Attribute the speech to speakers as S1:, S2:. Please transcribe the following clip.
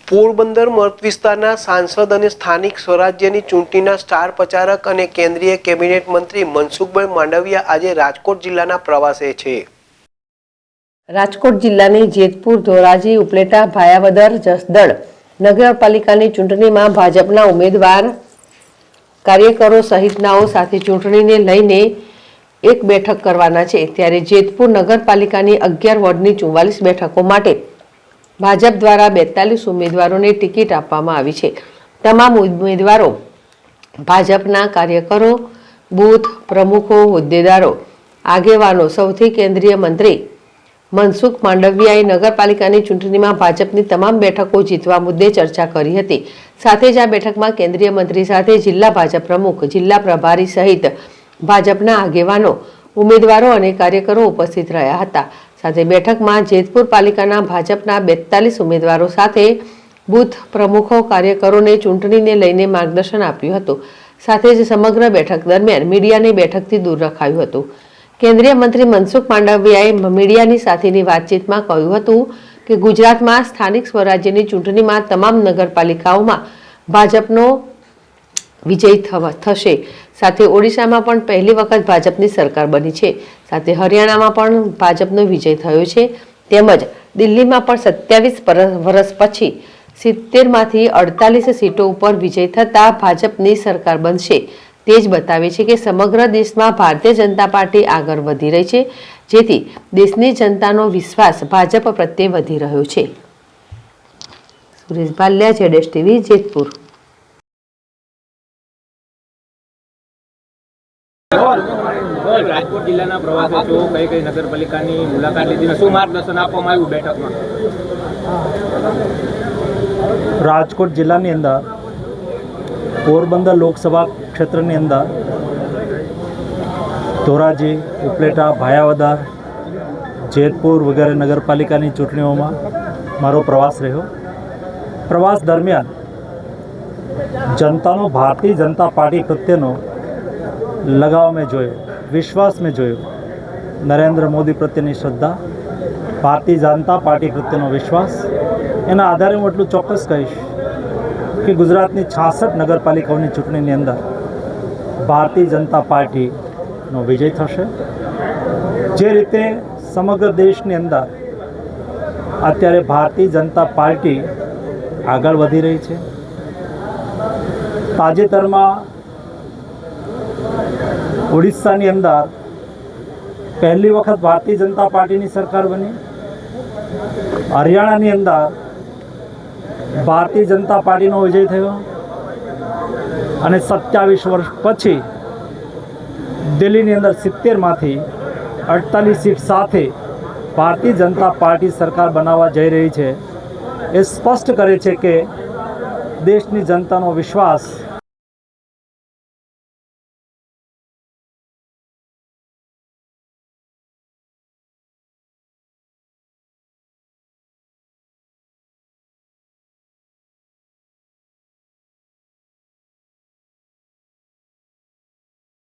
S1: પોરબંદર મત વિસ્તારના સાંસદ અને સ્થાનિક સ્વરાજ્યની ચૂંટણીના સ્ટાર પ્રચારક અને કેન્દ્રીય કેબિનેટ મંત્રી મનસુખભાઈ માંડવિયા આજે રાજકોટ જિલ્લાના પ્રવાસે છે।
S2: રાજકોટ જિલ્લાની જેતપુર, ધોરાજી, ઉપલેટા, ભાયાવદર, જસદણ નગરપાલિકાની ચૂંટણીમાં ભાજપના ઉમેદવાર કાર્યકરો સહિતનાઓ સાથે ચૂંટણીને લઈને એક બેઠક કરવાના છે। ત્યારે જેતપુર નગરપાલિકાની 11 વોર્ડની 44 બેઠકો માટે ભાજપ દ્વારા 42 ઉમેદવારોને ટિકિટ આપવામાં આવી છે। તમામ ઉમેદવારો ભાજપના કાર્યકરો, બૂથ પ્રમુખો, હોદ્દેદારો, આગેવાનો સૌથી કેન્દ્રીય મંત્રી મનસુખ માંડવિયાએ નગરપાલિકાની ચૂંટણીમાં ભાજપની તમામ બેઠકો જીતવા મુદ્દે ચર્ચા કરી હતી। સાથે જ આ બેઠકમાં કેન્દ્રીય મંત્રી સાથે જિલ્લા ભાજપ પ્રમુખ, જિલ્લા પ્રભારી સહિત ભાજપના આગેવાનો, ઉમેદવારો અને કાર્યકરો ઉપસ્થિત રહ્યા હતા। સાથે બેઠકમાં જેતપુર પાલિકાના ભાજપના 42 ઉમેદવારો સાથે બૂથ પ્રમુખો, કાર્યકરોને ચૂંટણીને લઈને માર્ગદર્શન આપ્યું હતું। સાથે જ સમગ્ર બેઠક દરમિયાન મીડિયાને બેઠકથી દૂર રખાયું હતું। કેન્દ્રીય મંત્રી મનસુખ માંડવિયાએ મીડિયાની સાથેની વાતચીતમાં કહ્યું હતું કે ગુજરાતમાં સ્થાનિક સ્વરાજ્યની ચૂંટણીમાં તમામ નગરપાલિકાઓમાં ભાજપનો વિજય થશે। સાથે ઓડિશામાં પણ પહેલી વખત ભાજપની સરકાર બની છે। સાથે હરિયાણામાં પણ ભાજપનો વિજય થયો છે। તેમજ દિલ્હીમાં પણ 27 વર્ષ પછી 70માંથી 48 સીટો ઉપર વિજય થતાં ભાજપની સરકાર બનશે। તે જ બતાવે છે કે સમગ્ર દેશમાં ભારતીય જનતા પાર્ટી આગળ વધી રહી છે, જેથી દેશની જનતાનો વિશ્વાસ ભાજપ પ્રત્યે વધી રહ્યો છે। Suresh Bhalia, ZS TV, Jetpur.
S3: રાજકોટ જિલ્લાના પ્રવાસે છો, કઈ નગરપાલિકાની મુલાકાત લીધી, શું માર્ગદર્શન આપવામાં આવ્યું બેઠકમાં?
S4: રાજકોટ જિલ્લાની અંદર પોરબંદર લોકસભા ક્ષેત્રની અંદર ધોરાજી, ઉપલેટા, ભાયાવદર, જેતપુર વગેરે નગરપાલિકાની ચૂંટણીઓમાં મારો પ્રવાસ રહ્યો। પ્રવાસ દરમિયાન જનતાનો ભારતીય જનતા પાર્ટી પ્રત્યેનો લગાવ મેં જોયો, વિશ્વાસ મેં જોયો। નરેન્દ્ર મોદી પ્રત્યેની શ્રદ્ધા, ભારતીય જનતા પાર્ટી પ્રત્યેનો વિશ્વાસ, એના આધારે હું એટલું ચોક્કસ કહીશ કે ગુજરાતની 66 નગરપાલિકાઓની ચૂંટણીની અંદર ભારતીય જનતા પાર્ટીનો વિજય થશે। જે રીતે સમગ્ર દેશની અંદર અત્યારે ભારતીય જનતા પાર્ટી આગળ વધી રહી છે। તાજેતરમાં ઓડિશાની અંદર પહેલી વખત ભારતીય જનતા પાર્ટીની સરકાર બની। હરિયાણાની અંદર ભારતીય જનતા પાર્ટીનો વિજય થયો અને 27 વર્ષ પછી દિલ્હીની અંદર 70માંથી 48 સીટ સાથે ભારતીય જનતા પાર્ટી સરકાર બનાવવા જઈ રહી છે। એ સ્પષ્ટ કરે છે કે દેશની જનતાનો વિશ્વાસ